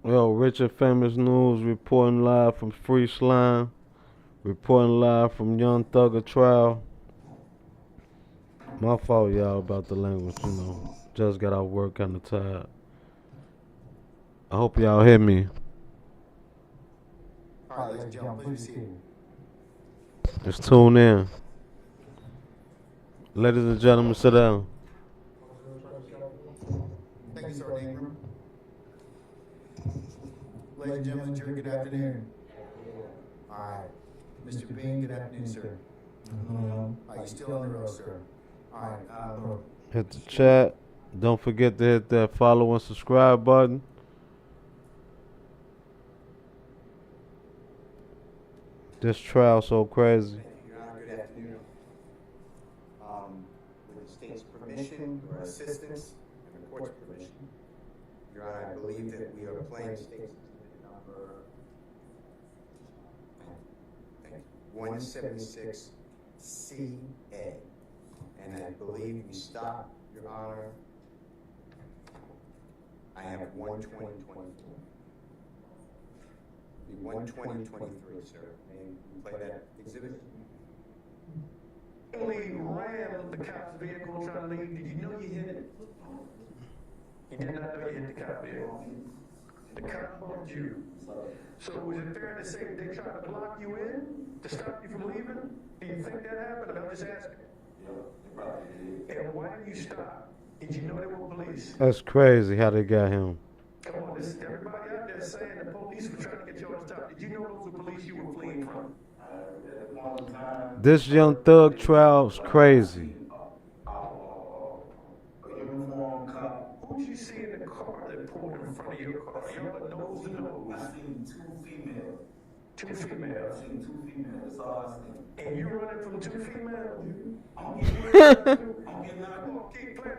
Yo, Richard Famous News reporting live from Free Slime, reporting live from Young Thugger trial. My fault, y'all, about the language, Just got out work kinda tired. I hope y'all hear me. All right, ladies and gentlemen, please proceed. Just tune in. Ladies and gentlemen, sit down. Thank you, Sergeant Ingram. Ladies and gentlemen, jury, good afternoon. All right. Mr. Bean, good afternoon, sir. Are you still on the road, sir? All right. Hit the chat. Don't forget to hit that follow and subscribe button. This trial so crazy. Your Honor, good afternoon. With the state's permission or assistance and the court's permission, Your Honor, I believe that we are playing state's exhibit number 176CA. And I believe we stop, Your Honor. I have 12024. Be 12023, sir. May we play that exhibit? Only ran the cop's vehicle trying to leave. Did you know you hit it? You did not know you hit the cop vehicle. The cop bumped you. So is it fair to say that they tried to block you in to stop you from leaving? Do you think that happened? I'm just asking. Yeah, they probably did. And why did you stop? Did you know they were police? That's crazy how they got him. Come on, this, everybody out there saying the police were trying to get you to stop. Did you know those were police you were fleeing from? At one time, This Young Thug trial's crazy. a uniform cop. Who did you see in the car that pulled in front of your car? Y'all nose to I nose. seen two females. Two I females. seen two females. That's all I seen. And you running from two females? I'm getting out. Come on, keep playing,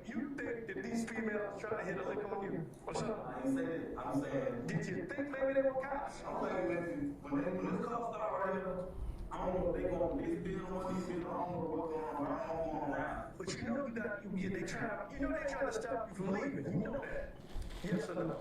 You think that these females trying to hit a lick on you? What's up? I ain't saying it. I'm saying. Did you think maybe they were cops? I'm saying when this cop start right here, I don't know if they going this bill or this bill. I don't know what's going on. I don't want around. But you know they trying to stop you from leaving. You know that. Yes or no?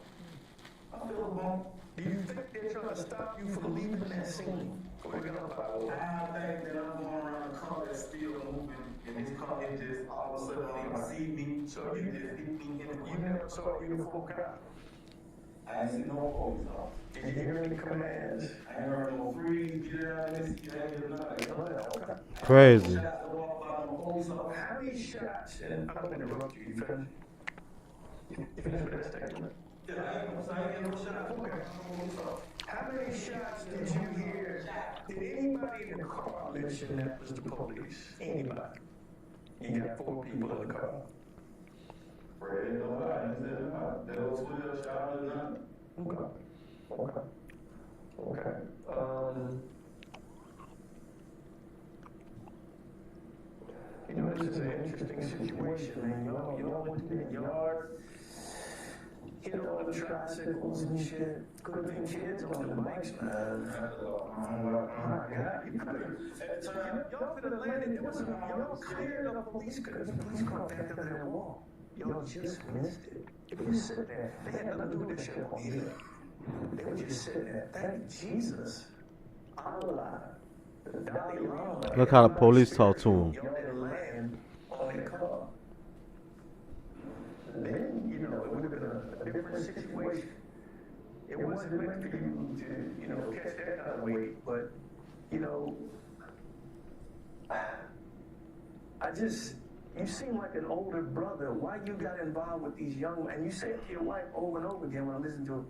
I feel a bump. Do you think they're trying to stop you from leaving that scene? Go ahead, get on fire. I don't think that I'm going around a car that's still moving, and this car is just all of a sudden don't even see me. So you just hit me in the You never saw a uniform cop. I ain't seen no police officer. Did you hear any commands? I ain't heard no freeze, get out of this, get out of this, nothing. Okay. Crazy. Shots go off by the police officer. How many shots, and I don't interrupt you, you finish? You finish with that statement? Yeah, I ain't no shot. Okay. How many shots did you hear? Did anybody in the car mention that was the police? Anybody? You got 4 people in the car. Fred, nobody said about that was 12 shot or nothing. Okay. You know, this is an interesting situation, man. Y'all went to the yard, hit on the tricycles and shit. Could have been kids on the bikes, man. Oh my God, you could have. Y'all could have landed. Y'all cleared the police car. The police car back up that wall. Y'all just missed it. If you sit there, they had nothing to do with that shit on either. They were just sitting there. Thank Jesus. Allah. The Dalai Lama. Look how the police talk to him. Y'all didn't land on the car. Then, you know, it would have been a different situation. It wasn't meant for you to, catch that kind of weight, but, you seem like an older brother. Why you got involved with these young, and you say it to your wife over and over again when I listen to it,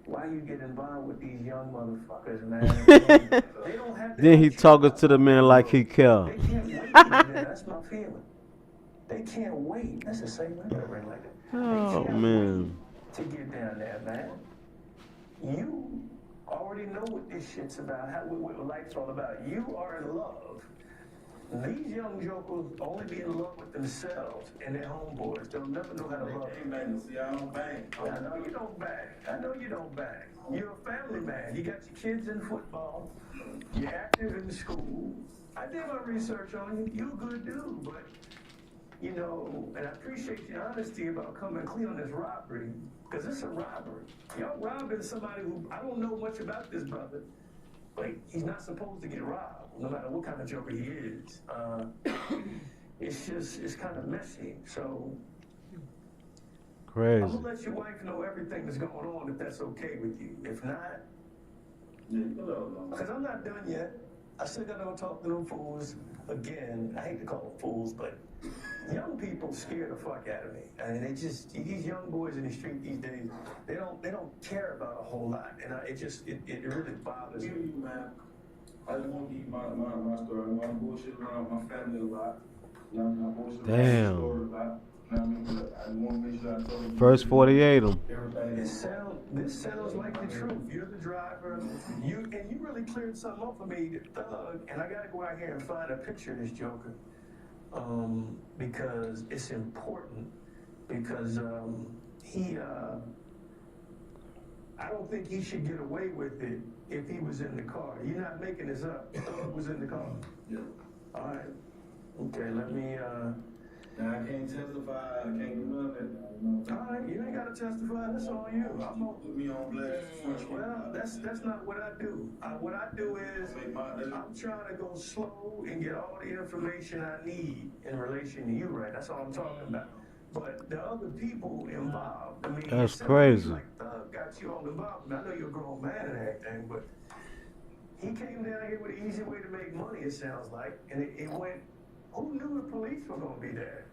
why you get involved with these young motherfuckers, man? They don't have to. Then he talking to the man like he care. They can't wait. That's my feeling. They can't wait. That's the same way I ring like that. Oh man. To get down there, man. You already know what this shit's about, what life's all about. You are in love. These young jokers only be in love with themselves and their homeboys. They'll never know how to love. Hey, man, see, I don't bang. I know you don't bang. You're a family man. You got your kids in football. You're active in school. I did my research on you. You're a good dude, but you know, and I appreciate your honesty about coming clean on this robbery, because it's a robbery. Y'all robbing somebody who, I don't know much about this brother, but he's not supposed to get robbed, no matter what kind of joker he is. It's kind of messy. So Crazy. I'm gonna let your wife know everything that's going on if that's okay with you. If not, because I'm not done yet. I still gotta go talk to them fools again. I hate to call them fools, but young people scare the fuck out of me. I mean, these young boys in the street these days, they don't care about a whole lot, and it really bothers me. Man, I just want to keep my story. I want to bullshit around my family a lot. You know, I bullshit around my story a lot. You know what I mean? But I want to make sure I tell you. First 48 them. This sounds like the truth. You're the driver. You really cleared something up for me, Thug. And I gotta go out here and find a picture of this joker, because it's important. Because I don't think he should get away with it if he was in the car. You're not making this up. Thug was in the car. Yeah. All right. Okay. Let me. Now I can't testify. I can't do none of that. All right, you ain't gotta testify. That's on you. I'm gonna put me on blast. Well, that's not what I do. What I do is I'm trying to go slow and get all the information I need in relation to you, right? That's all I'm talking about. But the other people involved, I mean, that's crazy. Like Thug got you all involved. I know you're a grown man and everything, but he came down here with an easy way to make money. It sounds like, and it went. Who knew the police were gonna be there?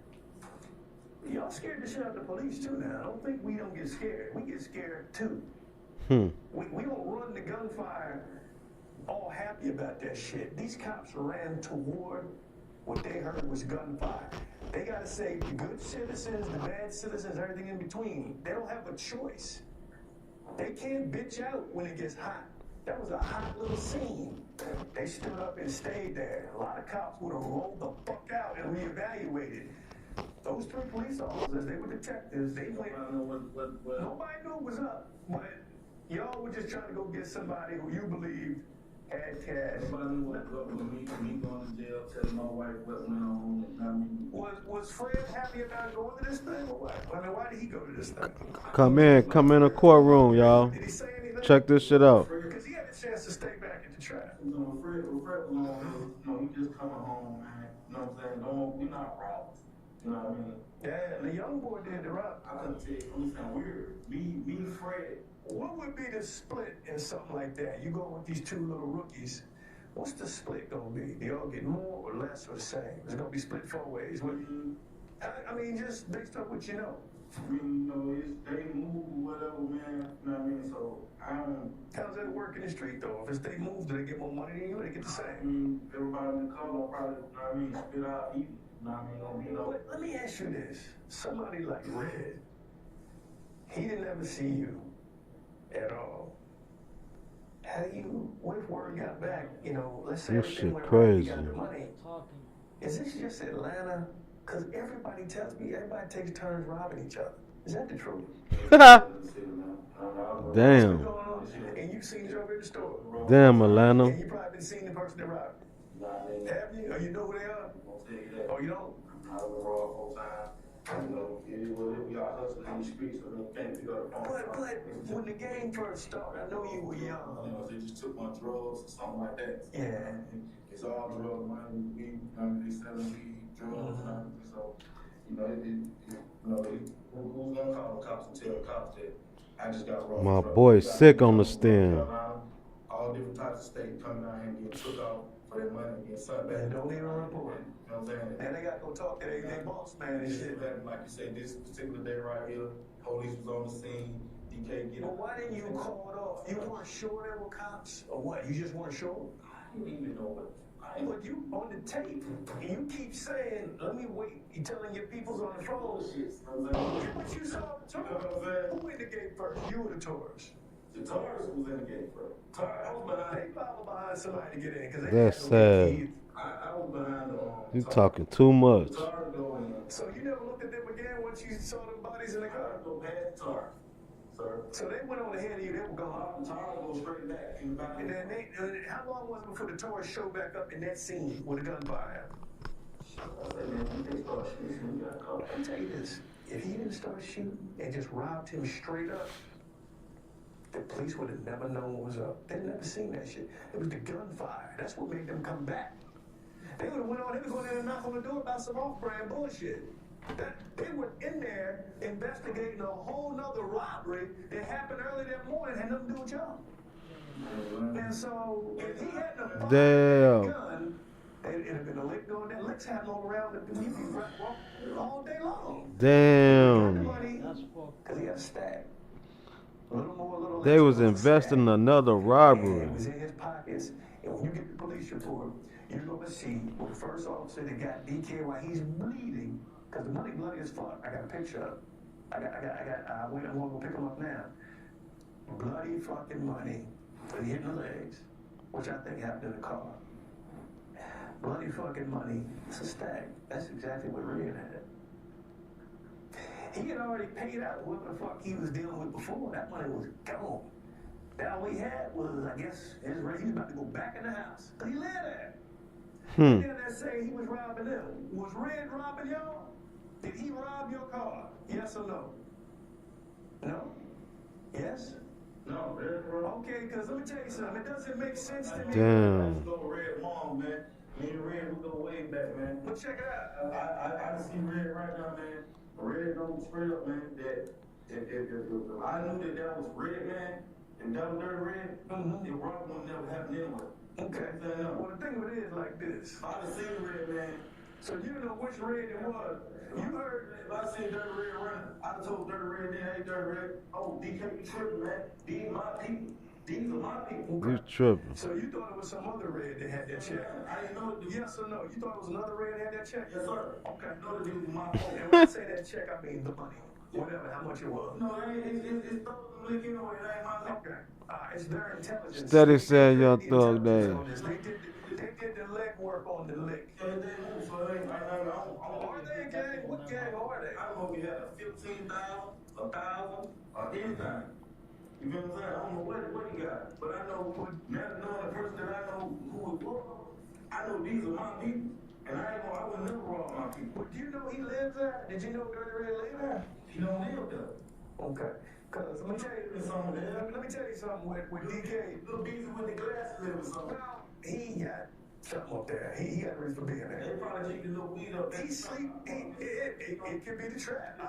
Y'all scared the shit out of the police too now. I don't think we don't get scared. We get scared too. We don't run the gunfire all happy about that shit. These cops ran toward what they heard was gunfire. They gotta save the good citizens, the bad citizens, everything in between. They don't have a choice. They can't bitch out when it gets hot. That was a hot little scene. They stood up and stayed there. A lot of cops would have rolled the fuck out and reevaluated. Those 3 police officers, they were detectives. They went. Nobody knew what was up, but y'all were just trying to go get somebody who you believed had cash. Nobody knew what was up with me going to jail, telling my wife what went on. Was Fred happy about going to this thing or what? I mean, why did he go to this thing? Come in the courtroom, y'all. Did he say anything? Check this shit out. Because he had a chance to stay back at the trap. You know, Fred was on, he just coming home, man. You know what I'm saying? We're not robbed. You know what I mean? Yeah, the young boy did the rob. I couldn't tell you. I'm saying weird. Me, Fred. What would be the split in something like that? You go with these 2 little rookies. What's the split gonna be? Do y'all get more or less or the same? Is it gonna be split 4 ways? I mean, just based on what you know. I mean, you know, they move or whatever, man. You know what I mean? So I don't. How's that work in the street though? If it's they move, do they get more money than you? Or they get the same? I mean, everybody in the car will probably, you know what I mean, spit out even. You know what I mean? But let me ask you this. Somebody like Red, he didn't ever see you at all. How do you, what if word got back, you know, let's say This everything shit went right, crazy. you got the money. Is this just Atlanta? Because everybody tells me everybody takes turns robbing each other. Is that the truth? Damn. And you've seen each other in the store. Damn, Atlanta. And you probably been seeing the person that robbed. Have you? Or you know who they are? Oh, you don't? I was raw full time. You know, it is what it is. We all hustling in the streets, so we can't pick up the phone. But when the game first started, I know you were young. You know, they just took my drugs or something like that. Yeah. It's all drug money, weed, they selling weed, drugs, so, you know, who's gonna call the cops and tell the cops that I just got robbed? My boy sick on the stand. All different types of states coming out here and getting took out for their money and getting sent back. And don't even report. You know what I'm saying? And they gotta go talk to their boss man and shit. Like you say, this particular day right here, police was on the scene. DK get. But why didn't you call it off? You weren't sure there were cops, or what? You just weren't sure? I didn't even know what. But you on the tape, and you keep saying, "Let me wait." You telling your people's on the phone. But you saw the tourists. Who in the gate first? You or the tourists? The tourists was in the gate first. I was behind. They follow behind somebody to get in because That's sad. I was behind the. You talking too much. So you never looked at them again once you saw them bodies in the car? Go past Tar, sir. So they went on ahead of you. They were gone. Tar goes straight back in the back. And then how long was it before the tourists showed back up in that scene with the gunfire? I said, man, when they start shooting, you gotta call. Let me tell you this. If he didn't start shooting and just robbed him straight up, the police would have never known what was up. They'd never seen that shit. It was the gunfire. That's what made them come back. They would have went on, they was going in and knock on the door about some off-brand bullshit. They were in there investigating a whole nother robbery that happened early that morning, had nothing to do with y'all. And so, if he hadn't have fired that gun, it'd have been a lick going there. Licks happen all around the we'd be walking all day long. Damn. Because he had a stack. A little more, a little less. They was investing in another robbery. It was in his pockets. And when you get the police report, you're going to see the first officer that got DK while he's bleeding. Because the money bloody as fuck. I got a picture of it. I'm going to go pick him up now. Bloody fucking money. But he hit in the legs, which I think happened in the car. Bloody fucking money. It's a stack. That's exactly what Red had. He had already paid out what the fuck he was dealing with before. That money was gone. Now all he had was, I guess, his rent. He was about to go back in the house. Because he lived there. And then they say he was robbing them. Was Red robbing y'all? Did he rob your car? Yes or no? No? Yes? No, Red, bro. Okay, because let me tell you something. It doesn't make sense to me. Damn. Let's go Red long, man. Me and Red, we go way back, man. But check it out. I see Red right now, man. Red knows straight up, man, that if I knew that was Red, man, and that was Dirty Red, it probably would never happen anyway. Okay. Well, the thing of it is like this. I done seen Red, man. So you know which Red it was. You heard. If I seen Dirty Red running, I done told Dirty Red, then, hey, Dirty Red, oh, DK, you tripping, man. These my people. These are my people. You tripping. So you thought it was some other Red that had that check? I didn't know it. Yes or no? You thought it was another Red that had that check? Yes, sir. Okay. I know that these are my people. And when I say that check, I mean the money. Whatever, how much it was. No, it's those lick anyway. It ain't my lick. Okay. It's their intelligence. Steady said Young Thug days. They did the leg work on the lick. Yeah, they move, so it ain't, Are they a gang? What gang are they? I don't know if you had a 15,000, 1,000, or anything. You feel what I'm saying? I don't know what you got, but I know, now knowing the person that I know who it was, I know these are my people, and I would never rob my people. But do you know he lives there? Did you know Dirty Red live there? He don't live there. Okay. Because let me tell you something there. Let me tell you something with DK. Little Beezy with the glasses in or something. Well, he got something up there. He got reason for being there. They probably take a little weed up there. He sleep. It could be the trap. I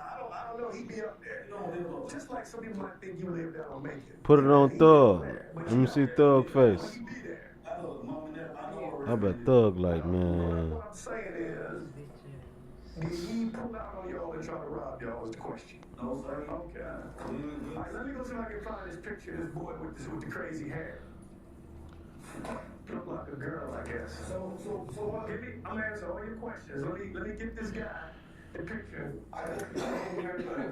don't know. He be up there. You don't live up there. Just like some people might think you live down on Macon. Put it on Thug. Let me see Thug face. He be there. I know his mom and that. I know I bet Thug like, man. What I'm saying is, did he pull out on y'all and try to rob y'all is the question. No, sir. Okay. All right, let me go see if I can find this picture of this boy with the crazy hair. Look like a girl, I guess. So what? I'm gonna answer all your questions. Let me get this guy the picture.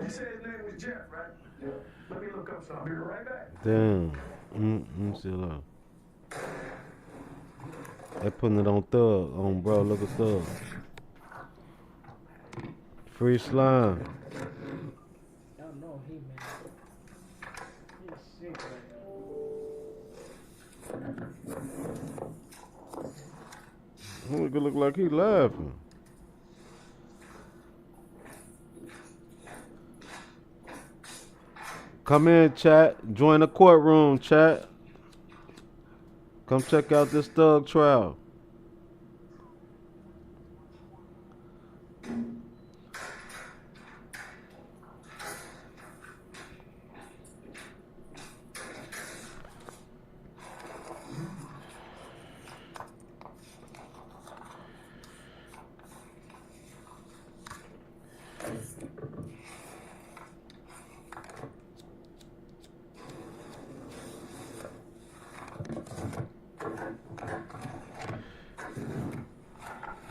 You said his name was Jeff, right? Yeah. Let me look up something. I'll be right back. Damn. Let me see look. They putting it on Thug, on bro. Look at Thug. Free slime. Y'all know he, man. He's sick right now. Look like he laughing. Come in, chat. Join the courtroom, chat. Come check out this Thug trial.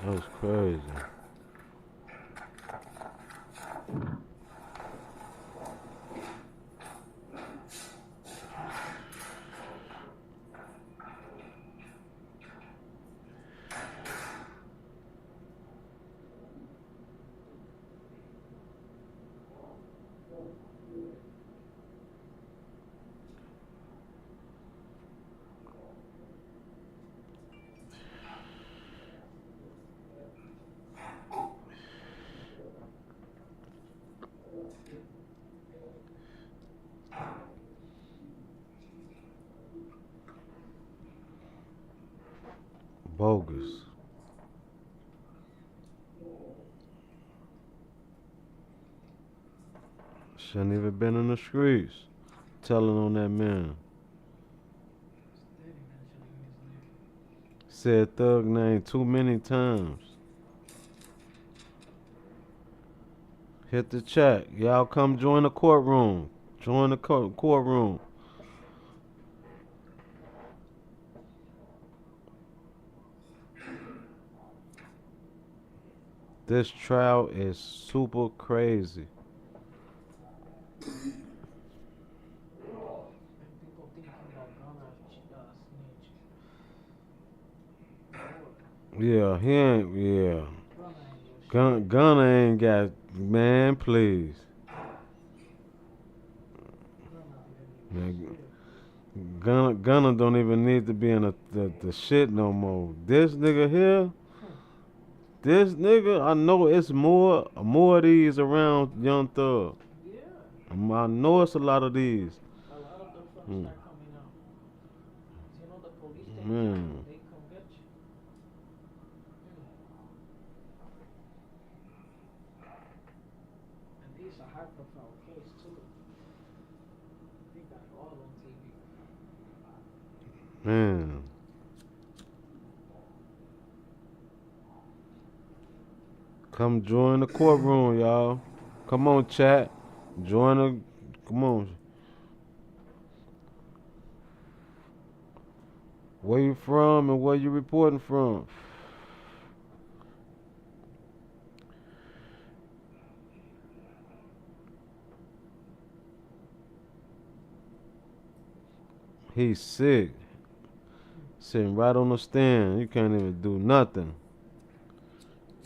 That was crazy. Shouldn't even been in the streets. Telling on that man. Steady mentioning his name. Said thug name too many times. Hit the chat. Y'all come join the courtroom. Join the courtroom. This trial is super crazy. And people think he's not gonna snitch. Yeah, he ain't. Yeah, Gunna ain't no shit. Gunna ain't got. Man, please. Gunna didn't even Man, shit. Gunna don't even need to be in the shit no more. This nigga here. This nigga, I know it's more of these around Young Thug. Yeah. I know it's a lot of these. A lot of them from Mm. start coming out. You know the police take Man. time, they come get you. And these are high profile case too. They got it all on TV. Man. Come join the courtroom, y'all. Come on, chat. Join the. Come on. Where you from and where you reporting from? He's sick. Sitting right on the stand. You can't even do nothing.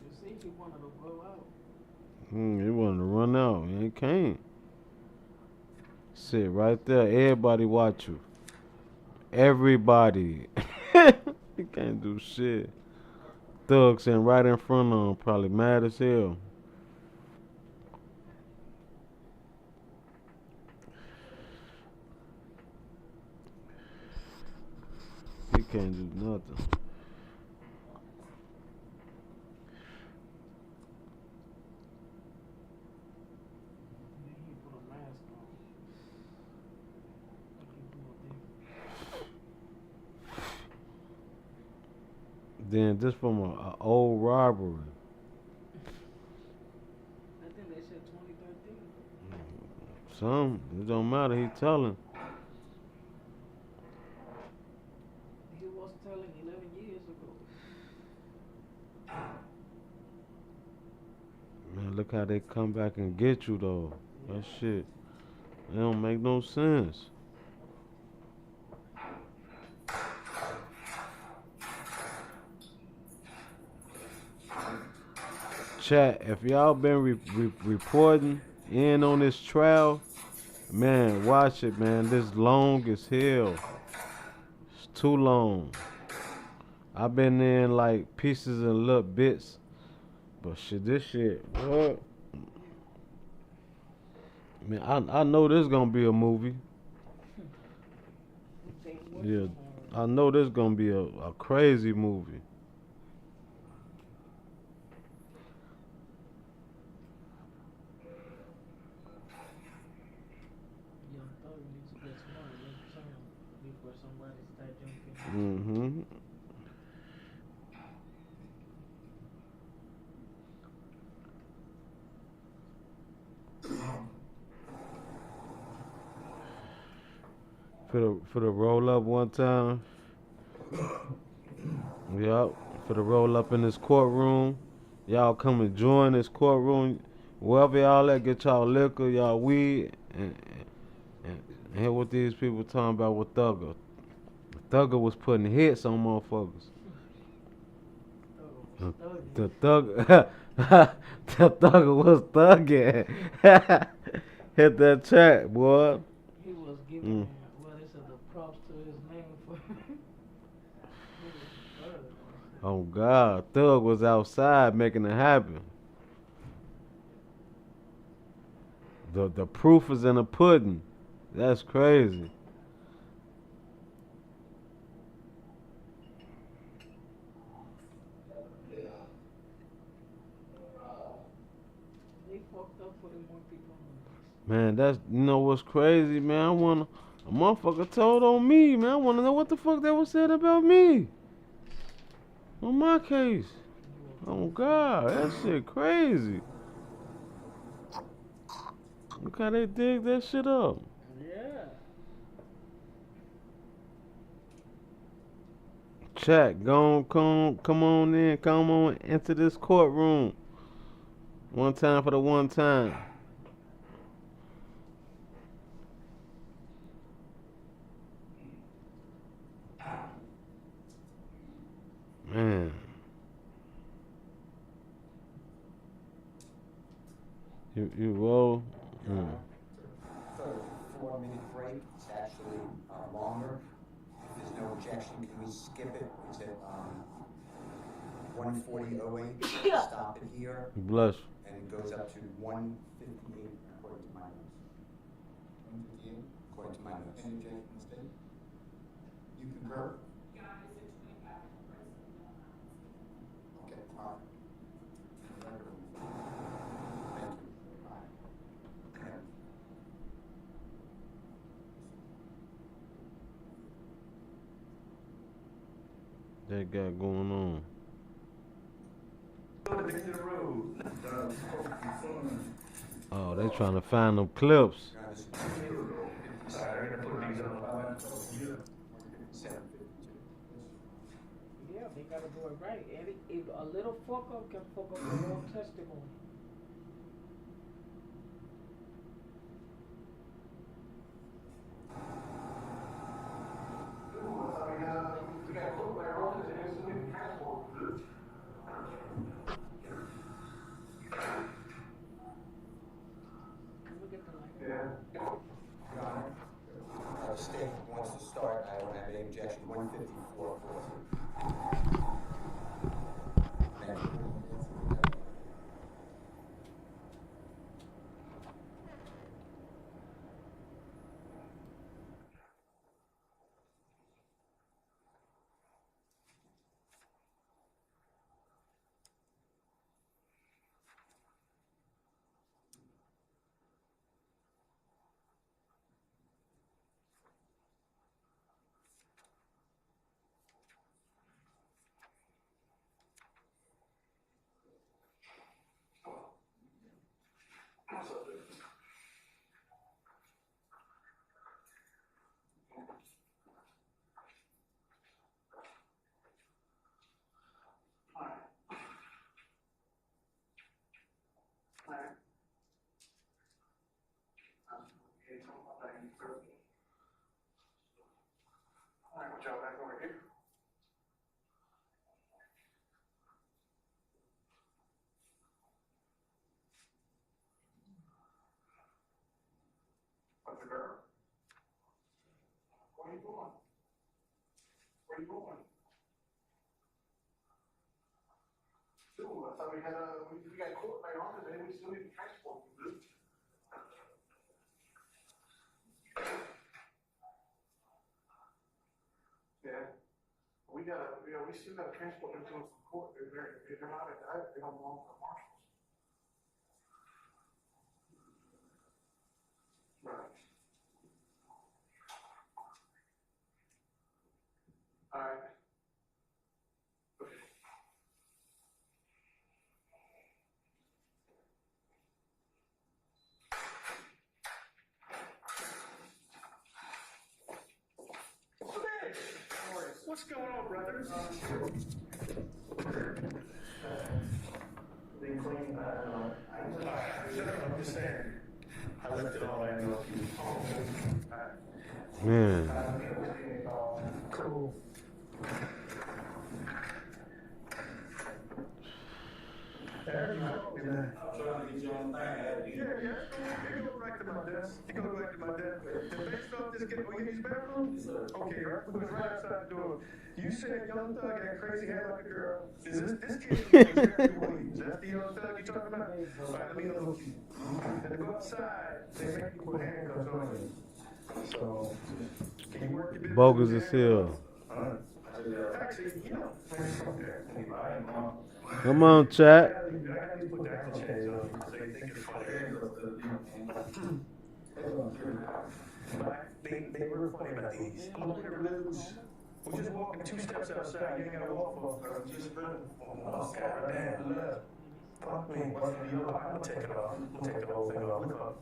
You see, he wanted to blow out. He wanted to run out. He can't. Sit right there. Everybody watch you. Everybody. He can't do shit. Thug sitting right in front of him. Probably mad as hell. He can't do nothing. Then he put a mask on. Like he do a thing. Then this from a old robbery. I think they said 2013. Some, it don't matter. He telling. He was telling 11 years ago. Man, look how they come back and get you though. That shit, it don't make no sense. Chat, if y'all been reporting in on this trial, man, watch it, man. This long as hell. It's too long. I've been in like pieces and little bits, but shit, this shit, what? Man, I know this gonna be a movie. They work Yeah, from home. I know this gonna be a crazy movie. Young Thug needs to get smart and make time before somebody start jumping. Mm-hmm. For the roll up one time. Yup. For the roll up in this courtroom. Y'all come and join this courtroom. Wherever y'all at, get y'all liquor, y'all weed, and hear what these people talking about with Thugger. Thugger was putting hits on motherfuckers. The thug, the Thugger was thugging. Hit that chat, boy. He was giving, Mm. what is it, the props to his name for. He was third. Oh God, Thug was outside making it happen. The proof is in the pudding. That's crazy. They They fucked up for the more people on the Man, that's, you know what's crazy, man? I wanna, a motherfucker told on me, man. I wanna know what the fuck that was said about me. On my case. Oh God, that shit crazy. Look how they dig that shit up. Yeah. Chat, go on, come on in, come on into this courtroom. One time for the one time. Man. You roll? Mm. So 4-minute break, it's actually longer. If there's no objection, can we skip it? It's at 1:40:08. Stop it here, Blush. and it goes up to 1:58 according to my notes. 1:58? According to my notes. Any objection to the state? You concur? Okay, all right. Thank you. All right. Okay. That got going on. Oh, they trying to find them clips. Sorry, they're gonna put these on. Yeah, they gotta do it right. If a little fuck up can fuck up the whole testimony. Look at the light. Your Honor, the state wants to start, I don't have any objection, 1:54. Thank you. We still gotta transport them to them from court. They're not at, they don't belong to the marshals. Right. All right. What's going on, brothers? They clean, I'm just saying. I left it all in. Man. Cool. There you go. I'm trying to get you on the thing. Yeah. You go back to my desk. You go back to my desk. The big stuff just get, we use bathroom? Yes, sir. Okay, right, we was right outside the door. You said young thug had crazy hair like a girl. Is this kid is Jeffery Williams? That's the young thug you talking about? All right, let me look you. And to go outside, they make you put handcuffs on you. So, can you work your business? Bogus as hell. Actually, you know, okay. Come on, chat. I gotta put the action chains on you so you think it's funny. But they were funny about these. I'm gonna clear the news. We're just walking 2 steps outside. You ain't gotta walk for just a minute. Oh, God damn, look. Fuck me. I'm gonna take it off. I'm gonna take the whole thing off. Look up.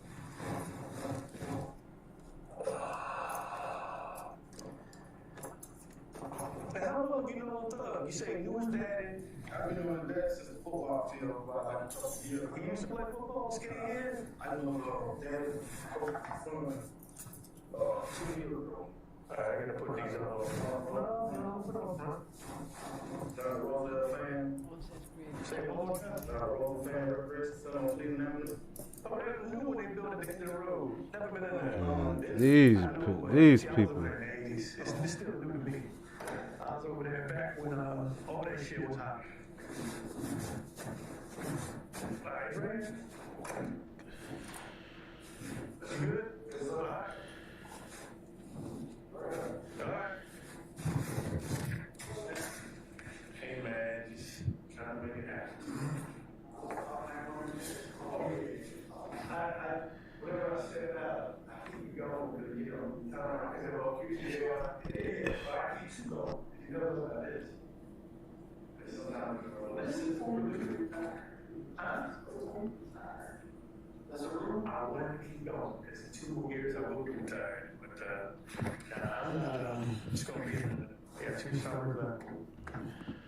How long you know Thug? You say news daddy? I've been doing that since the football field for about like a couple years. He used to play football, skinny years? I know daddy from 2 years ago. Alright, I gotta put these on. No, put on front. Not a Roosevelt fan. Say it one more time. Not a Roosevelt fan. Representative on Cleveland Avenue. Oh, they knew when they built at the end of the road. Never been in there. These people. It's still new to me. I was over there back when all that shit was hot. Alright, Ray? You good? It's all hot? Alright. Hey man, just trying to make it happen. Whatever I said, I keep going, but you know, I said, well, you should go out there, but I keep going. You know what that is? It's sometimes, listen for me. That's a room. I want to keep going. It's 2 more years I will be retired, but I'm not, it's going to be, 2 summers left.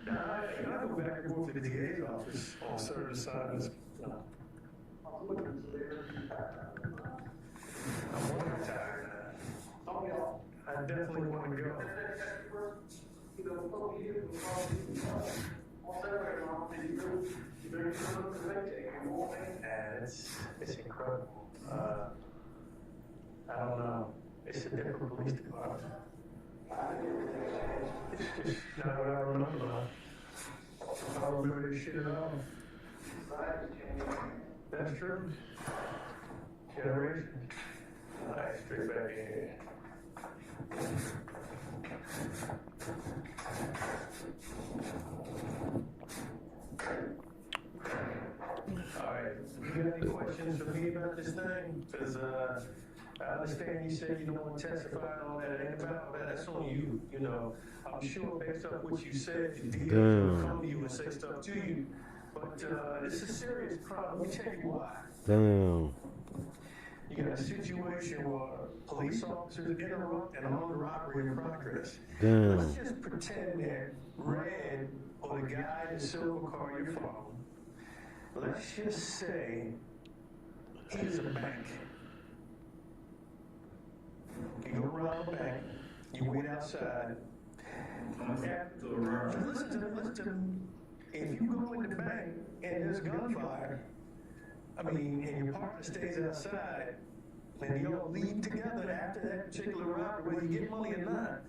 I go back and forth to the DA's office on certain assignments. I'm want to retire now. I definitely want to go. And it's incredible. I don't know. It's a different police department. It's just not what I remember. I don't remember this shit at all. That's true. Generation. Alright, straight back in here. Alright, you got any questions for me about this thing? Because I understand you said you don't want to testify and all that. It ain't about that. That's on you. You know, I'm sure based off what you said, the DA will come to you and say stuff to you. But it's a serious crime. Let me tell you why. Damn. You got a situation where police officers interrupt an armed robbery in progress. Damn. Let's just pretend that Red or the guy in the silver car you're following, let's just say he's a bank. You go around the bank, you wait outside. Listen to me. If you go in the bank and there's gunfire, and your partner stays outside, and you all leave together after that particular robbery, whether you get money or not.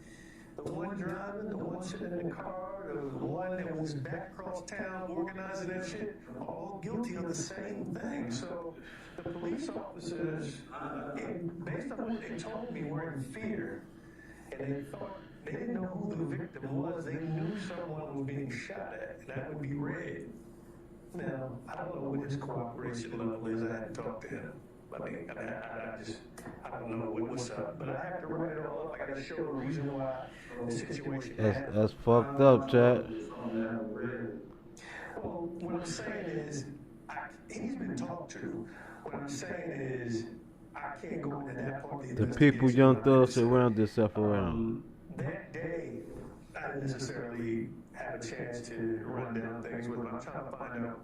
The one driving, the one sitting in the car, the one that was back across town organizing that shit, all guilty of the same thing. So the police officers, based on what they told me, were in fear. And they thought, they didn't know who the victim was. They knew someone was being shot at, and that would be Red. Now, I don't know what his cooperation level is. I haven't talked to him. I don't know what's up. But I have to write it all up. I got to show the reason why the situation happened. That's fucked up, Chad. Well, what I'm saying is, he's been talked to. What I'm saying is, I can't go into that part of the people Young Thug surround themselves around. That day, I didn't necessarily have a chance to run down things with him. I'm trying to find out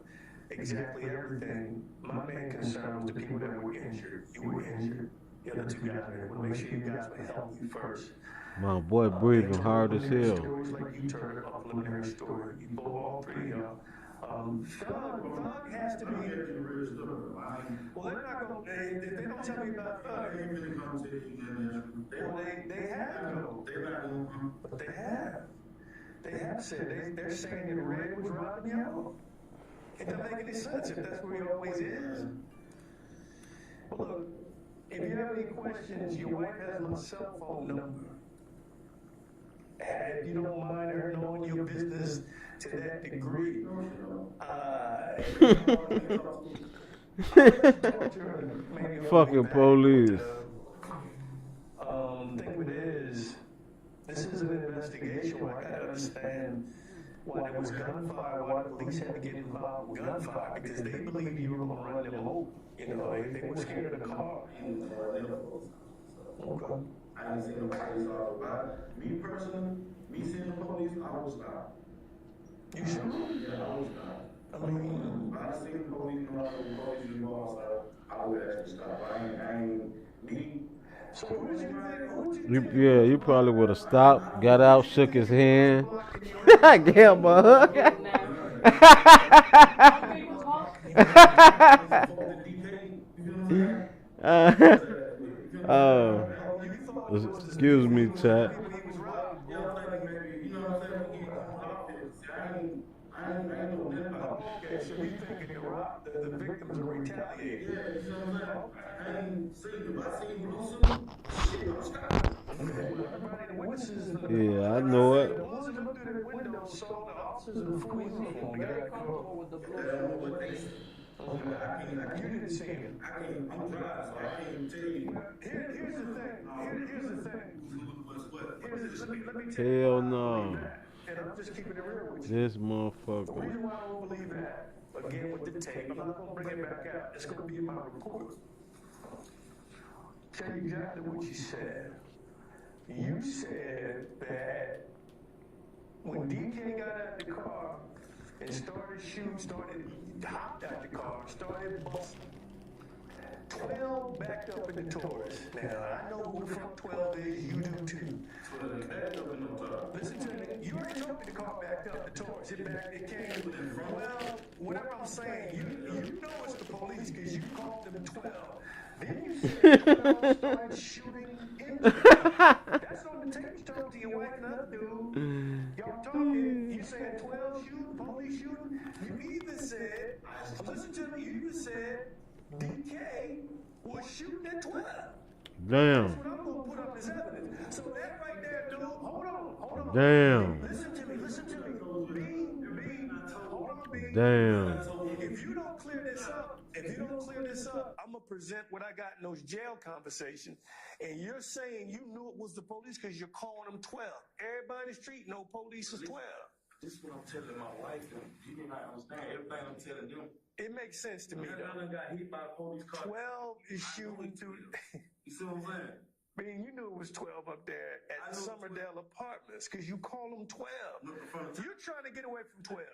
exactly everything. My main concern was the people that were injured. You were injured. The other 2 guys there. We'll make sure you guys were healthy first. My boy breathing hard as hell. Stories like you told a preliminary story. You pull all 3 of y'all. Thug has to be. Well, they're not going to. They don't tell me about Thug. Well, they have though. But they have. They have said they're saying that Red was robbing y'all. It doesn't make any sense if that's where he always is. Well, look, if you have any questions, your wife has my cell phone number. And if you don't mind her knowing your business to that degree, Talk to her maybe on the way Fucking back, police. thing of it is, this is an investigation where I gotta understand why there was gunfire, why the police had to get involved with gunfire, because they believe you were gonna run them over. You know, they were scared of the car. Okay. I ain't seen the police all about it. Me personally, me seeing the police, I was not. You sure? Yeah, I was not. I mean, If I seen the police come out of the police involved, I would actually stop. I ain't me. so who did you think? Yeah, you probably would have stopped, got out, shook his hand. Gave him a hug. Oh, excuse me, chat. Okay, so you thinking the victims are retaliating? Yeah, you know what I'm saying? I ain't seen, if I seen Bruce, shit, I'm stopping. Everybody, the witnesses, Yeah, I know the it. ones that looked through the window saw the officers in full uniform. They got Very that comfortable car. with the blue I don't know shoes. what they say. You didn't see him. I'm driving, so I can't tell you. Here's the thing. Here's the thing. Let me tell you Hell why I believe no. that. And I'm just keeping it real with you. This The motherfucker. reason why I don't believe that, again with the tape, I'm not gonna bring it back out. It's gonna be in my report. Tell you exactly what you said. You said that when DK got out the car and started shooting, hopped out the car, started busting, 12 backed up in the Taurus. Now, I know who the fuck 12 is, you do too. Listen to me, you already know the car backed up the Taurus. It came, well, whatever I'm saying, you know it's the police because you called them 12. Then you said 12 started shooting into them. That's on the tape you talking to your wife and other dude. Y'all talking, you said 12 shooting, police shooting. You even said, listen to me, you even said DK was shooting at 12. Damn. That's what I'm gonna put up as evidence. So that right there, dude, hold on. Damn. Listen to me. B, hold on, B. Damn. If you don't clear this up, I'm gonna present what I got in those jail conversations. And you're saying you knew it was the police because you're calling them 12. Everybody in the street know police is 12. This is what I'm telling my wife, and you did not understand everything I'm telling them. It makes sense to me, Man, though. I done got hit by a police car. 12 is shooting through. You see what I'm saying? Man, you knew it was 12 up there at Summerdale Apartments because you call them 12. You're trying to get away from 12.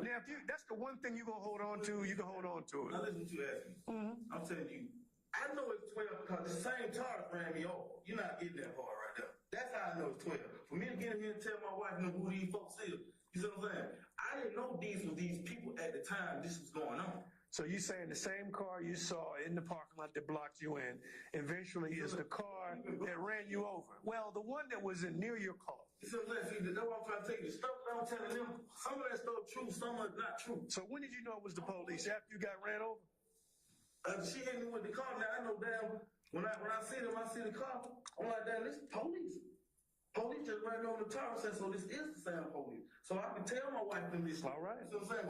Now, that's the one thing you're going to hold on to, you can hold on to it. Now listen to you ask me. I'm telling you, I know it's 12 because the same Taurus ran me over. You're not getting that far right there. That's how I know it's 12. For me to get in here and tell my wife who these folks is, you see what I'm saying? I didn't know these were these people at the time this was going on. So you saying the same car you saw in the parking lot that blocked you in eventually is the car that ran you over? Well, the one that was near your car. You see what I'm saying? See, that's what I'm trying to tell you. The stuff that I'm telling them, some of that stuff true, some of it not true. So when did you know it was the police? After you got ran over? She hit me with the car. Now I know damn when I see them, I see the car. I'm like, damn, this police. Police just ran me on the Taurus, so this is the same police. So I can tell my wife in this. All right. You see what I'm saying?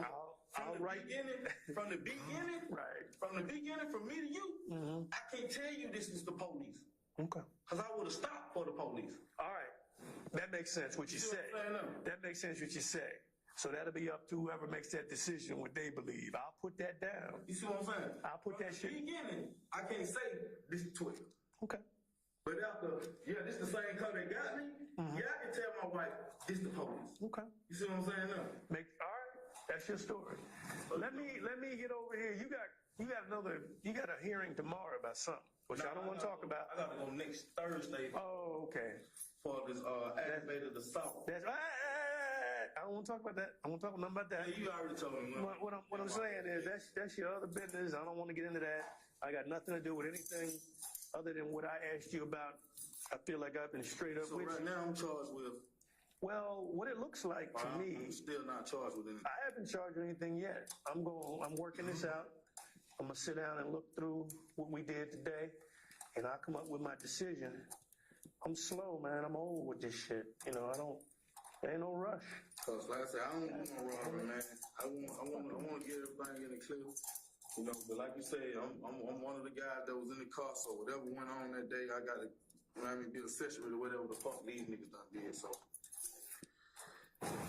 From the beginning, from me to you, I can't tell you this is the police. Okay. Because I would have stopped for the police. All right. That makes sense what you say. That makes sense what you say. So that'll be up to whoever makes that decision, what they believe. I'll put that down. You see what I'm saying? I'll put that shit. From the beginning, I can't say this is 12. Okay. But after, this is the same car that got me. Yeah, I can tell my wife this the police. Okay. You see what I'm saying now? All right. That's your story. Let me get over here. You got a hearing tomorrow about something, which I don't want to talk about. I gotta go next Thursday. Oh, okay. For this aggravated assault. That's I don't want to talk about that. I won't talk nothing about that. Yeah, you already told me. What I'm saying is that's your other business. I don't want to get into that. I got nothing to do with anything other than what I asked you about. I feel like I've been straight up with you. So right now I'm charged with. Well, what it looks like to me, I'm still not charged with anything. I haven't charged with anything yet. I'm working this out. I'm gonna sit down and look through what we did today, and I'll come up with my decision. I'm slow, man. I'm old with this shit. There ain't no rush. Cause like I said, I don't want no robbery, man. I want to get everything in the clear. You know, but like you say, I'm one of the guys that was in the car, so whatever went on that day, I gotta, you know what I mean, be accessory to whatever the fuck these niggas done did, so.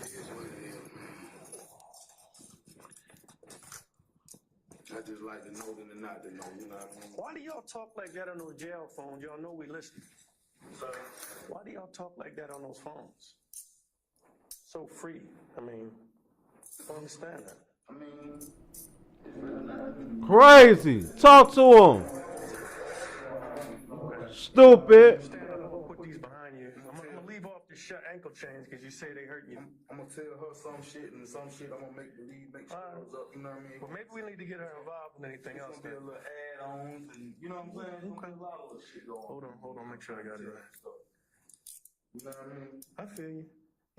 It is what it is, man. I just like to know than to not to know, you know what I mean? Why do y'all talk like that on those jail phones? Y'all know we listen. So, Why do y'all talk like that on those phones? So free. I mean, I don't understand that. I mean, it's really not. Crazy. Talk to him. Stupid. Stand up, I'm gonna put these behind you. I'm gonna leave off the ankle chains because you say they hurt you. I'm gonna tell her some shit and some shit I'm gonna make believe, make sure it goes up, you know what I mean? Well, maybe we need to get her involved in anything It's else. gonna be a little add-ons and, you know what I'm saying? It's gonna be a lot of little shit going on. Hold on, make sure I got it right. You know what I mean? I feel you.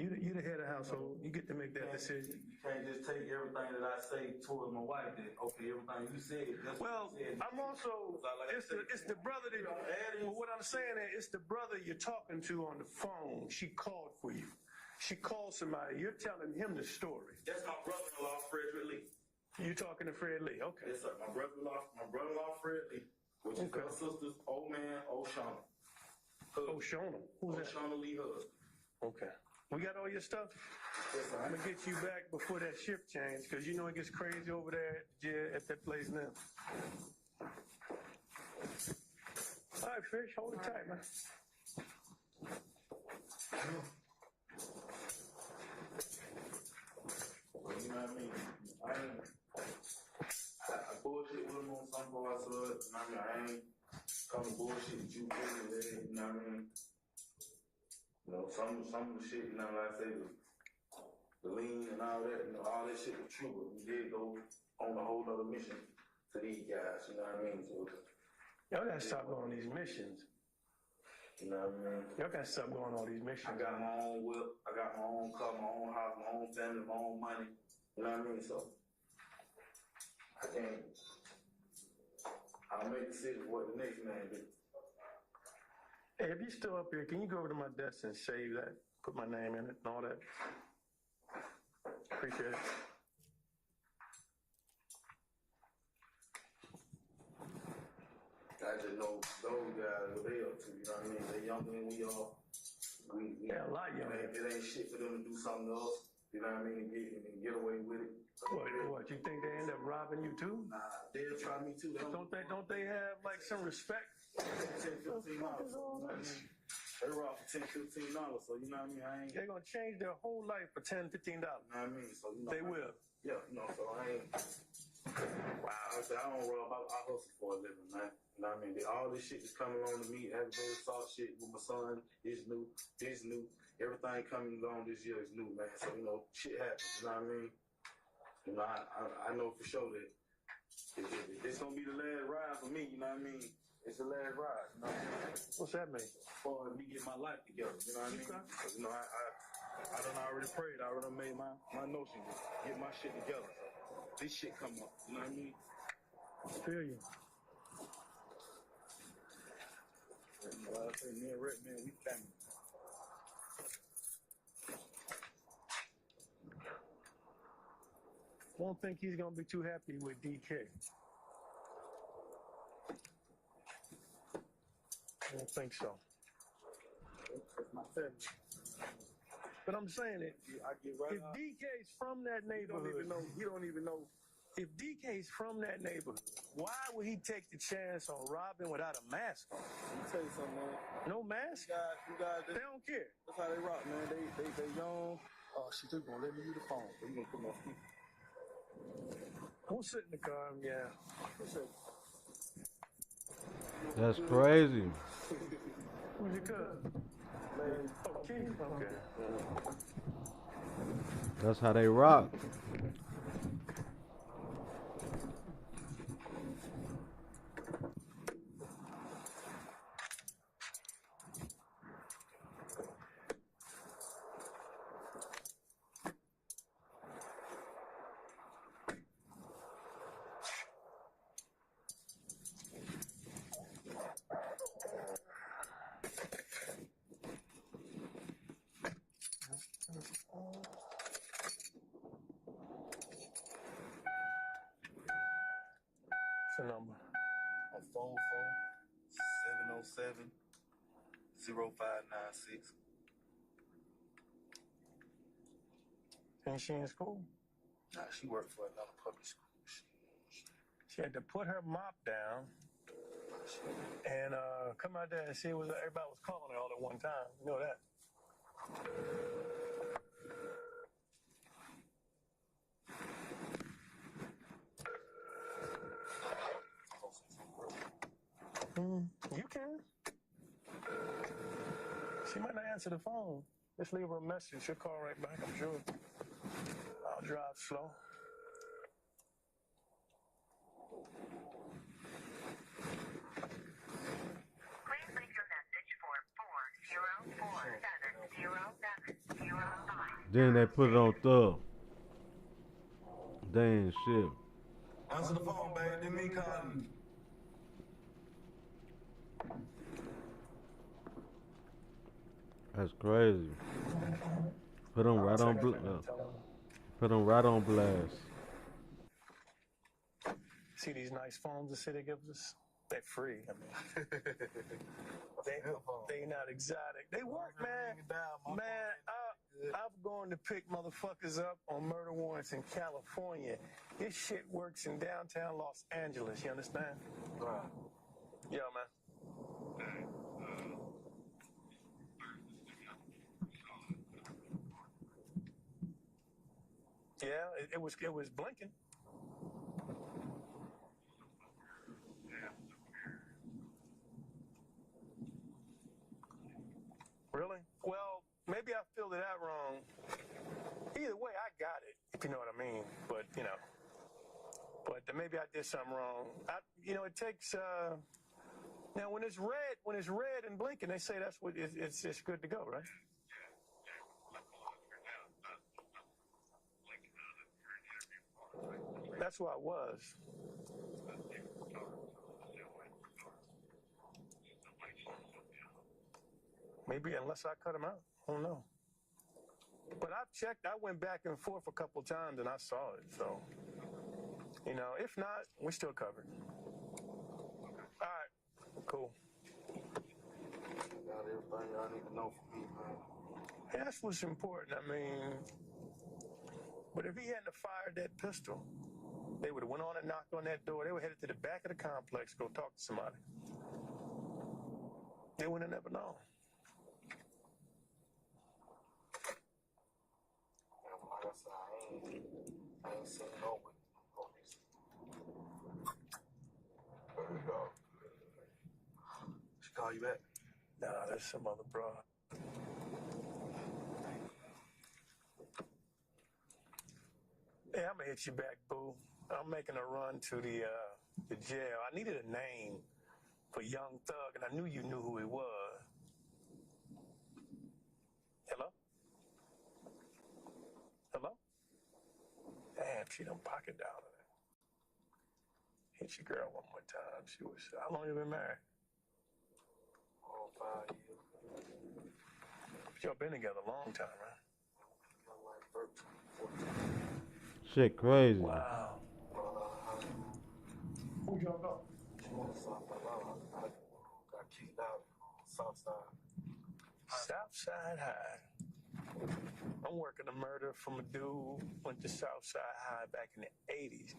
You the head of the household. You get to make that decision. You can't just take everything that I say towards my wife that, okay, everything you said, that's Well, what you said. I'm also, it's the brother that, well, what I'm saying is, it's the brother you're talking to on the phone. She called for you. She called somebody. You're telling him the story. That's my brother-in-law, Frederick Lee. You talking to Fred Lee? Okay. Yes, sir. My brother-in-law, Fred Lee, which is her sister's old man, O'Shauna. Oh, Shona. Who's that? O'Shauna Lee husband. Okay. We got all your stuff? Yes, sir. I'm gonna get you back before that shift change, because you know it gets crazy over there at that place now. All right, Fish, hold it tight, man. Well, you know what I mean? I bullshit with him on some parts of it. You know what I mean? I ain't coming bullshit with you, you know what I mean? You know, some of the shit, you know, like I say, the lean and all that, you know, all that shit was true, but we did go on a whole other mission to these guys, you know what I mean? So, Y'all gotta stop going on these missions. you know what I mean? Y'all gotta stop going on all these missions. I got my own whip, I got my own car, my own house, my own family, my own money, you know what I mean? So, I can't, I'll make decisions what the next man do. Hey, if you're still up here, can you go over to my desk and save that? Put my name in it and all that. Appreciate it. I just know those guys, what they up to, you know what I mean? They younger than we are. Yeah, a lot younger. It ain't shit for them to do something else, you know what I mean, and get away with it. What, you think they end up robbing you too? Nah, they'll try me too. Don't they have like some respect? $10, $15. You know what I mean? They rob for $10, $15, so you know what I mean? I ain't. They're gonna change their whole life for $10, $15. You know what I mean? So you know. They will. Yeah, you know, so I ain't. Wow, I don't rob. I hustle for a living, man. You know what I mean? All this shit is coming on to me. Aggravated assault shit with my son is new. This new. Everything coming along this year is new, man. So you know, shit happens. You know what I mean? You know, I know for sure that if this gonna be the last ride for me, you know what I mean? It's the last ride, you know what I mean? What's that mean? For me get my life together, you know what I mean? Okay. So, you know, I done already prayed, I already made my notion to get my shit together. So this shit come up, you know what I mean? I feel you. Like I say, me and Rick, man, we family. Won't think he's gonna be too happy with DK. I don't think so. That's my family. But I'm saying it. I get right If out. DK's from that neighborhood, He don't even know. if DK's from that neighborhood, why would he take the chance on robbing without a mask on? Let me tell you something, man. No mask? You guys, They don't care. that's how they rock, man. They young. Oh, she just gonna let me use the phone. So you gonna put my speaker. We'll sit in the car, yeah. That's crazy. Who's your cousin? Oh, Keith? Okay. That's how they rock. on 44707-0596. And she in school? Nah, she worked for another public school. She had to put her mop down and come out there and see what everybody was calling her all at one time. You know that? You can. She might not answer the phone. Just leave her a message. She'll call right back, I'm sure. I'll drive slow. Please leave your message for 404-707-05. Then they put it on Thug. They ain't shit. Answer the phone, babe. Didn't me calling you. That's crazy. Put them right on blast. See these nice phones the city gives us? They're free. I mean, they not exotic. They work, man. Man, I'm going to pick motherfuckers up on murder warrants in California. This shit works in downtown Los Angeles. You understand? Right. Yo, man. Yeah, it was blinking. Really? Well, maybe I filled it out wrong. Either way, I got it, if you know what I mean. But, you know, maybe I did something wrong. It takes, now when it's red and blinking, they say that's what, it's good to go, right? That's who I was. Maybe unless I cut him out. I don't know. But I've checked. I went back and forth a couple times and I saw it. So, if not, we're still covered. All right. Cool. Got everything y'all need to know from me, man. Yeah, that's what's important. I mean, but if he hadn't fired that pistol, they would have went on and knocked on that door. They were headed to the back of the complex to go talk to somebody. They would have never known. Like I said, I ain't seen no police. She call you back? Nah, there's some other broad. Yeah, I'm gonna hit you back, boo. I'm making a run to the jail. I needed a name for Young Thug, and I knew you knew who he was. Hello? Hello? Damn, she done pocket down there. Hit your girl one more time. How long you been married? 5 years. Y'all been together a long time, right? Like 13, 14. Shit crazy. Wow. Who'd y'all go? She went to South Carolina. I got kicked out Southside. Southside High. I'm working a murder from a dude went to Southside High back in the 80s.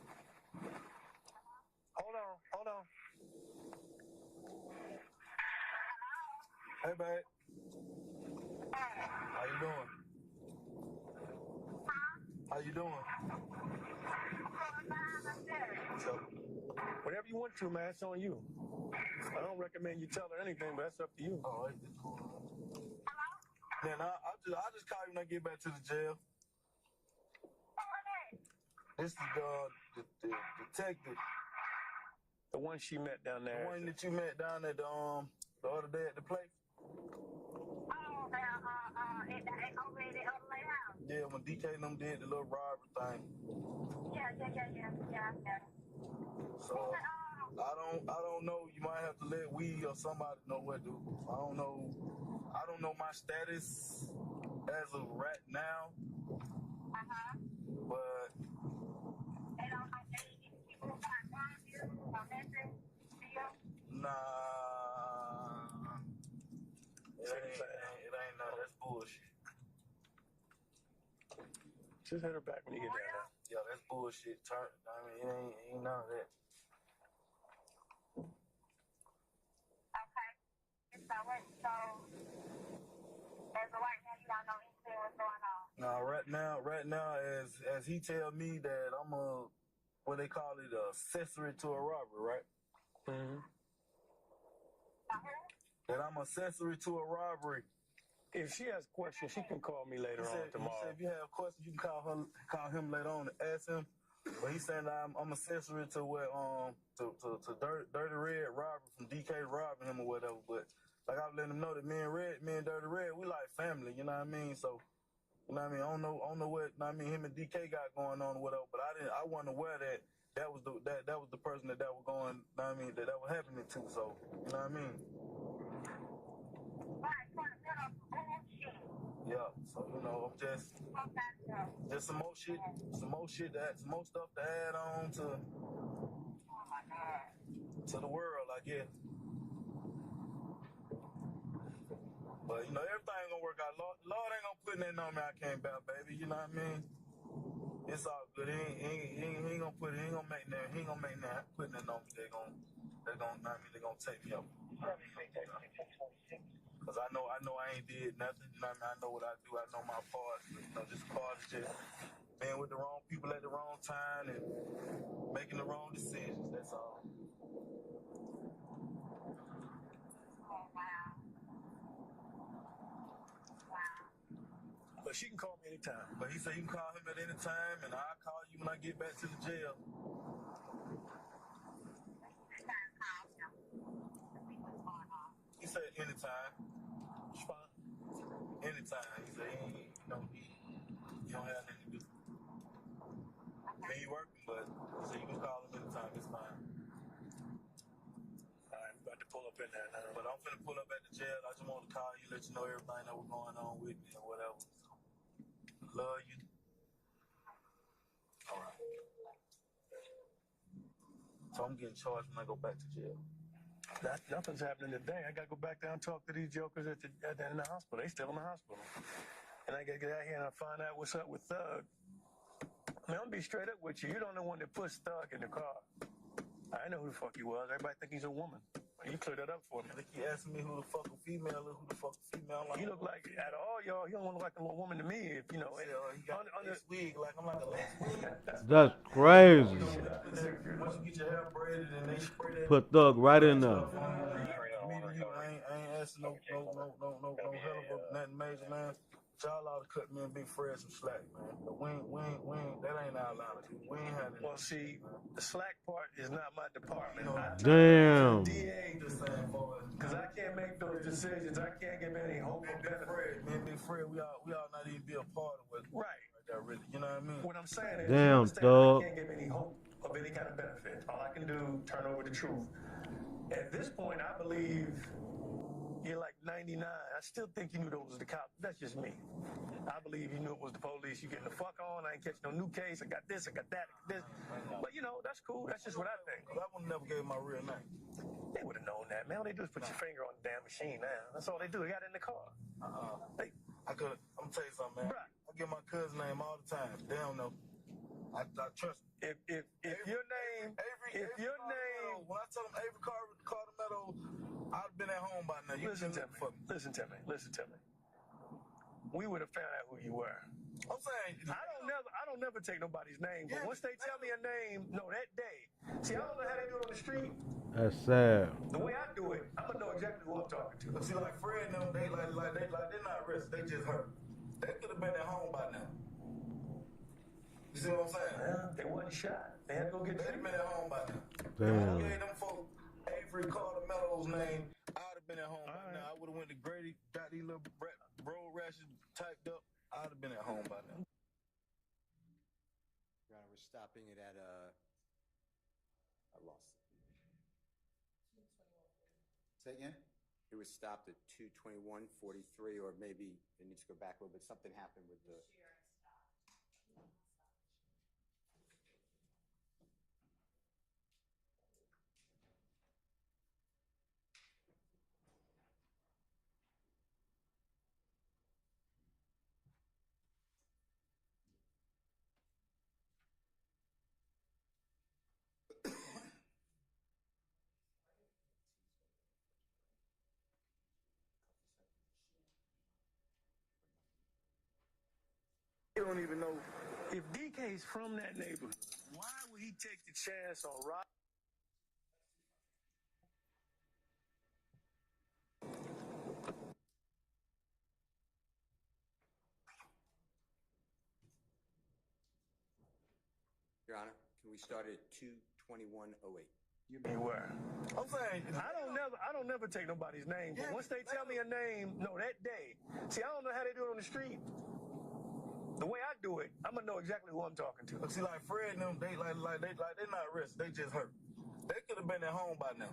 Hold on. Hey, babe. How you doing? How you doing? So, Whatever you want to, man, it's on you. I don't recommend you tell her anything, but that's up to you. oh, it's cool. Then I'll just call you when I get back to the jail. This is the detective. The one she met down there. The one that you met down at the other day at the place. Yeah, when DK and them did the little robbery thing. Yeah. So I don't know. You might have to let we or somebody know what to do. I don't know my status as of right now. But Just hit her back when you get down there. Yeah, that's bullshit. I mean, it ain't none of that. Okay. So what? So as of right now, you don't know anything what's going on. Now, right now, as he tell me that I'm a, what they call it, accessory to a robbery, right? Mm-hmm. That I'm accessory to a robbery. If she has questions, she can call me later on tomorrow. He said if you have questions, you can call him later on and ask him. But he's saying that I'm accessory to what to Dirty Red robbery from DK robbing him or whatever. But like I was letting him know that me and Dirty Red, we like family. You know what I mean? So you know what I mean? I don't know what you know what I mean him and DK got going on or whatever. But I wasn't aware that was the person that was going. You know what I mean that was happening to. So you know what I mean? Right. Bullshit. Yeah, so you know, I'm just some more shit, some more stuff to add on to the world, I guess. But you know, everything gonna work out. Lord ain't gonna put nothing on me I can't bear, baby. You know what I mean? It's all good. He ain't gonna put it. He ain't gonna make that. He ain't gonna make that. Putting it on me. They gonna take me up. Cause I know I ain't did nothing. You know what I mean? I know what I do. I know my part. You know, this part is just being with the wrong people at the wrong time and making the wrong decisions. That's all. Oh, wow. But she can call me anytime. But he said you can call him at any time, and I'll call you when I get back to the jail. He said anytime. It's fine. Anytime. He said he don't have nothing to do. I mean, he working, but he said you can call him anytime. It's fine. All right, I'm about to pull up in there now. But I'm finna pull up at the jail. I just want to call you, let you know everything that was going on with me or whatever. So, love you. All right. So I'm getting charged when I go back to jail. Nothing's happening today. I gotta go back down and talk to these jokers in the hospital. They still in the hospital. And I gotta get out here and find out what's up with Thug. Man, I'm gonna be straight up with you. You're the only one that pushed Thug in the car. I know who the fuck he was. Everybody think he's a woman. You clear that up for me. They keep asking me who the fuck a female is, who the fuck a female. You look like, out of all y'all, you don't look like a little woman to me. If you know, he got this wig like I'm like a lace wig. That's crazy. Once you get your hair braided and they spray that. Put Thug right in there. I ain't asking no hell of nothing major, man. Y'all ought to cut me and Big Fred some slack, man. But we ain't, that ain't our line. We ain't had it. Well, see, the slack part is not my department. Damn. Because I can't make those decisions. I can't give any hope or benefit. Me and Big Fred, we all not even be a part of it. Right. Really, you know what I mean? What I'm saying is, Damn, I Thug. can't give any hope of any kind of benefit. All I can do, turn over the truth. At this point, I believe you're like 99. I still think you knew those was the cops. That's just me. I believe you knew it was the police. You getting the fuck on. I ain't catching no new case. I got this. I got that. I got this. But, you know, that's cool. That's just what I think. I would never gave my real name. They would have known that, man. All they do is put your finger on the damn machine now. That's all they do. They got it in the car. I'm gonna tell you something, man. Right. I get my cousin's name all the time. They don't know. I trust them. If your name, when I tell them Avery Carter Meadows, I'd have been at home by now. Listen to me. We would have found out who you were. I'm saying I don't never take nobody's name, but once they tell me a name, that day. See, I don't know how they do it on the street. That's sad. The way I do it, I'm gonna know exactly who I'm talking to. But see, like Fred and them, they're not arrested. They just hurt. They could have been at home by now. You see what I'm saying? Well, they wasn't shot. They had to go get They'd have been at home by now. Damn. If I gave them folks Avery Carter Meadows' name, I'd have been at home by now. I would have went to Grady, got these little road rashes typed up. I'd have been at home by now. Your Honor, we're stopping it at I lost it. Say again? It was stopped at 221:43, or maybe it needs to go back a little bit. Something happened with the. You don't even know. If DK's from that neighborhood, why would he take the chance on rob? Your Honor, can we start at 2:21:08? They were. I'm saying I don't never take nobody's name, but once they tell me a name, no, that day. See, I don't know how they do it on the street. The way I do it, I'm gonna know exactly who I'm talking to. See, like Fred and them, they they're not arrested. They just hurt. They could have been at home by now.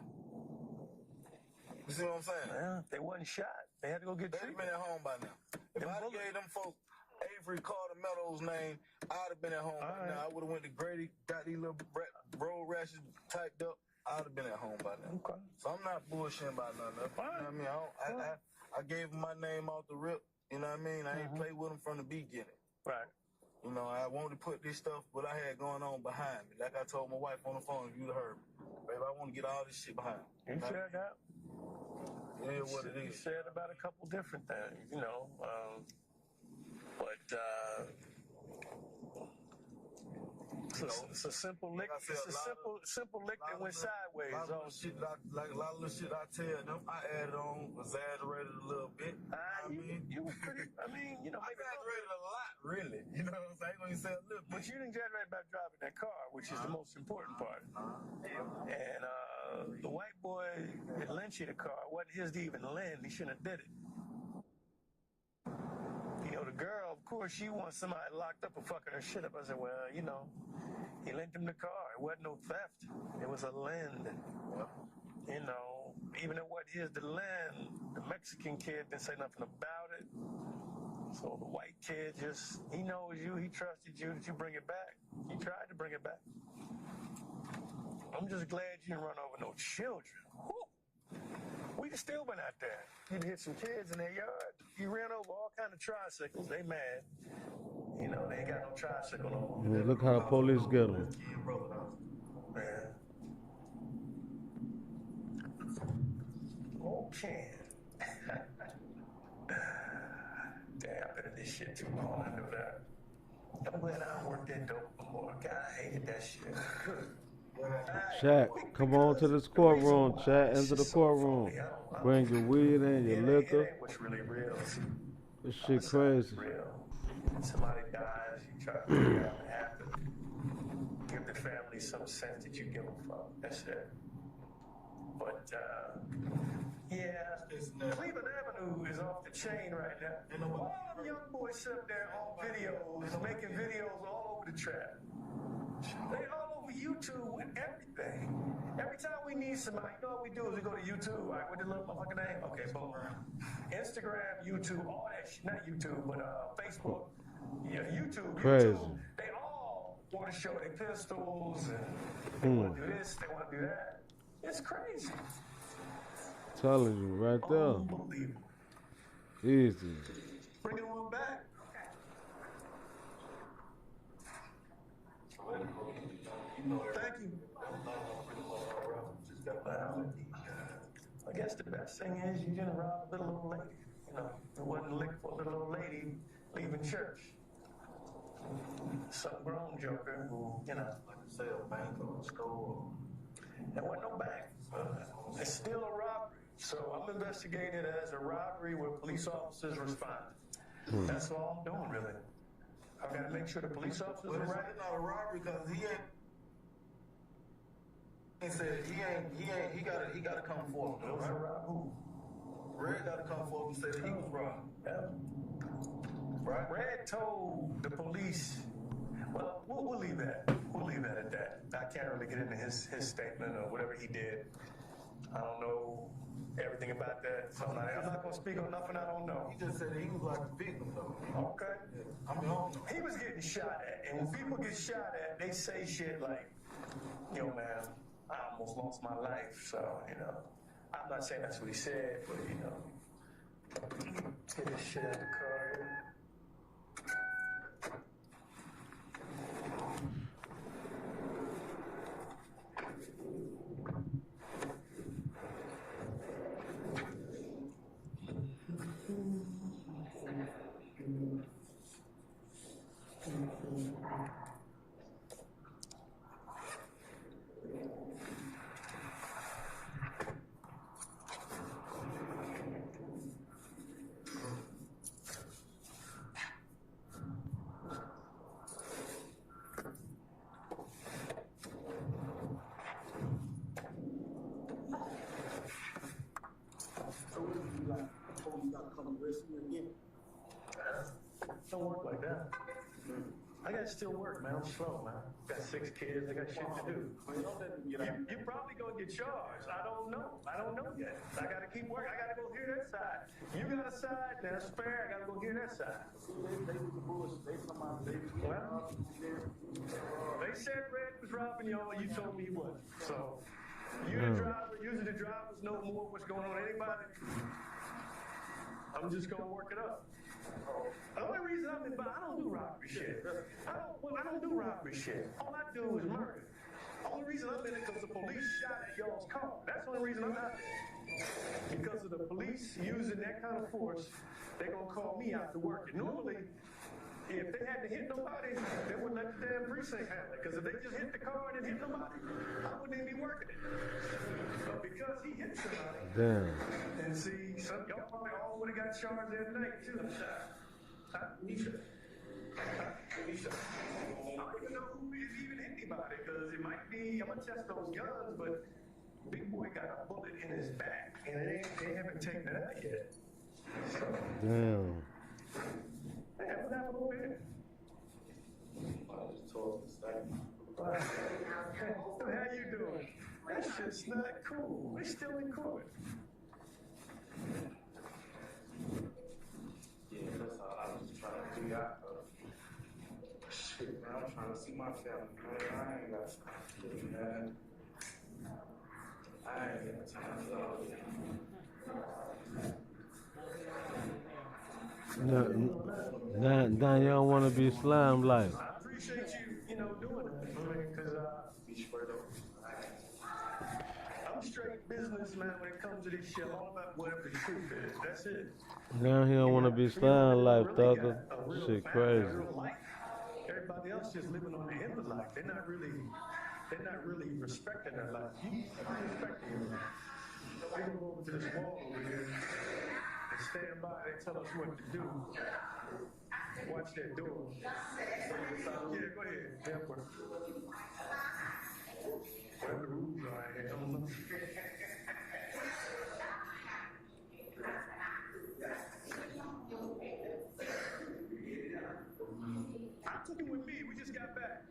You see what I'm saying? Yeah, they wasn't shot. They had to go get They'd have treatment. been at home by now. If I gave them folks Avery Carter Meadows' name, I'd have been at home by now. I would have went to Grady, got these little road rashes typed up. I'd have been at home by now. Okay. So I'm not bullshitting about nothing. You know what I mean? I gave him my name off the rip. You know what I mean? I ain't played with him from the beginning. Right. You know, I wanted to put this stuff, what I had going on behind me. Like I told my wife on the phone, if you'd heard me. Baby, I want to get all this shit behind me. You said that? Yeah, what it You is. said about a couple different things, you know. It's a simple lick. Like I said, It's a simple lick that went sideways. A lot of the shit I tell them, I added on, exaggerated a little bit. You were pretty. I mean, you know, I exaggerated a lot, really. You know what I'm saying? I ain't gonna say a little bit. but you didn't exaggerate about driving that car, which is the most important part. And the white boy that lent you the car, it wasn't his to even lend. He shouldn't have did it. You know, the girl, of course, she wants somebody locked up for fucking her shit up. I said, well, you know, he lent him the car. It wasn't no theft. It was a lend. You know, even though it wasn't his to lend, the Mexican kid didn't say nothing about it. So the white kid just, he knows you, he trusted you, that you bring it back. He tried to bring it back. I'm just glad you didn't run over no children. Whew. We still went out there. You'd hit some kids in their yard. You ran over all kind of tricycles. They mad. You know, they ain't got no tricycle no more. Yeah, look how the police get them. Man. Okay. Damn, I've been in this shit too long. I know that. I'm glad I don't work that dope no more. God, I hated that shit. Chat, come on to this courtroom, chat. Enter the courtroom. Bring your weed in, your liquor. It ain't what's really real. This shit crazy. Real. Somebody dies, you try to figure out what happened. Give the family some sense that you give a fuck. That's it. But, yeah, Cleveland Avenue is off the chain right now. And all them young boys sit up there on videos, making videos all over the trap. They all over YouTube and everything. Every time we need somebody, you know what we do is we go to YouTube, all right, with the little motherfucking name? Okay, boom. Instagram, YouTube, all that shit. Not YouTube, but Facebook. Yeah, YouTube. Crazy. YouTube. They all want to show their pistols and they want to do this, they want to do that. It's crazy. Telling you right there. Unbelievable. Easy. Bring it on back. Thank you. I guess the best thing is you didn't rob a little old lady. You know, it wasn't licked for a little old lady leaving church. Some grown joker who, you know, like to say a bank or a store. There wasn't no bank. It's still a robbery. So I'm investigating it as a robbery where police officers respond. That's all I'm doing, really. I've got to make sure the police officers are right. It's not a robbery because he said he gotta come forth. Who? Red gotta come forth and say that he was robbed. Yeah. Right? Red told the police. Well, we'll leave that. We'll leave that at that. I can't really get into his statement or whatever he did. I don't know everything about that. So I'm not going to speak on nothing I don't know. He just said that he was like a victim, though. Okay. I mean, I don't know. He was getting shot at. And when people get shot at, they say shit like, yo, man, I almost lost my life. So, you know, I'm not saying that's what he said, but, you know, get this shit out of the car. come arrest you again. Don't work like that. I gotta still work, man. I'm slow, man. Got 6 kids. I got shit to do. Man, don't let them get out. You probably gonna get charged. I don't know. I don't know yet. I gotta keep working. I gotta go hear that side. You got a side, that's fair. I gotta go hear that side. See, they was the bullshit. They come out, Well, they said Red was robbing y'all. You told me he wasn't. So you the driver. Usually the drivers know more what's going on than anybody. I'm just gonna work it up. The only reason I'm in, but I don't do robbery shit. I don't do robbery shit. All I do is murder. The only reason I'm in it because the police shot at y'all's car. That's the only reason I'm out there. Because of the police using that kind of force, they're gonna call me out to work. And normally, if they hadn't hit nobody, they wouldn't let the damn precinct handle it. Because if they just hit the car and didn't hit nobody, I wouldn't even be working it. But because he hit somebody, Damn. and see, some y'all probably all would have got charged that night too. Nisha. Nisha. I don't even know who even hit anybody because it might be, I'm gonna test those guns, but Big Boy got a bullet in his back and they haven't taken it out yet. So, Damn. hey, what happened over here? I just told the statement. How you doing? That shit's not cool. We're still in court. Yeah, that's all I was trying to figure out. Shit, man, I'm trying to see my family, man. I ain't got time for this, man. I ain't got time for all this. Now you don't want to be slimed like. I appreciate you, doing that, because Be straight up. I'm straight businessman when it comes to this shit. All about whatever the truth is. That's it. Now he don't want to be slimed life, thugger. Shit crazy. Everybody else just living on the end of life. They're not really respecting their life. You respect your life. They go over to this wall over here and stand by. They tell us what to do. Watch that door. Yeah, go ahead. Jeffery. Whatever the rules are, I don't know. I took him with me. We just got back.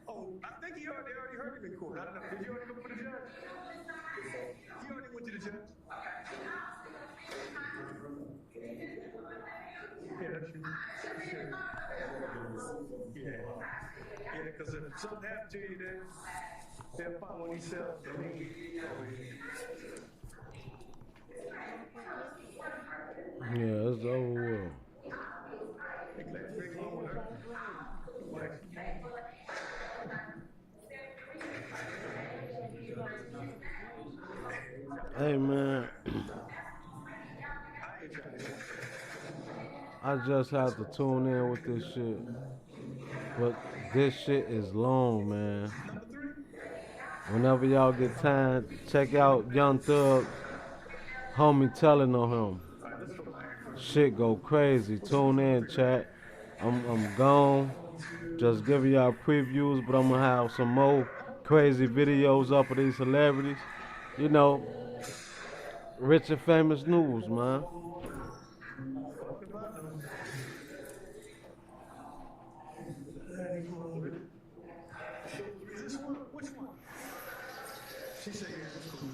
Oh, I think they already heard him in court. I don't know. Did you already go for the judge? He already went to the judge. Yeah, that's true. Yeah, because if something happened to you, then they'll find one themselves. Yeah, it's over with. Hey man, I just have to tune in with this shit. But this shit is long, man. Whenever y'all get time, check out Young Thug, homie telling on him. Shit go crazy. Tune in, chat. I'm gone. Just giving y'all previews, but I'm gonna have some more crazy videos up of these celebrities. Rich and famous news, man. Which one? She said, yeah, it's cool.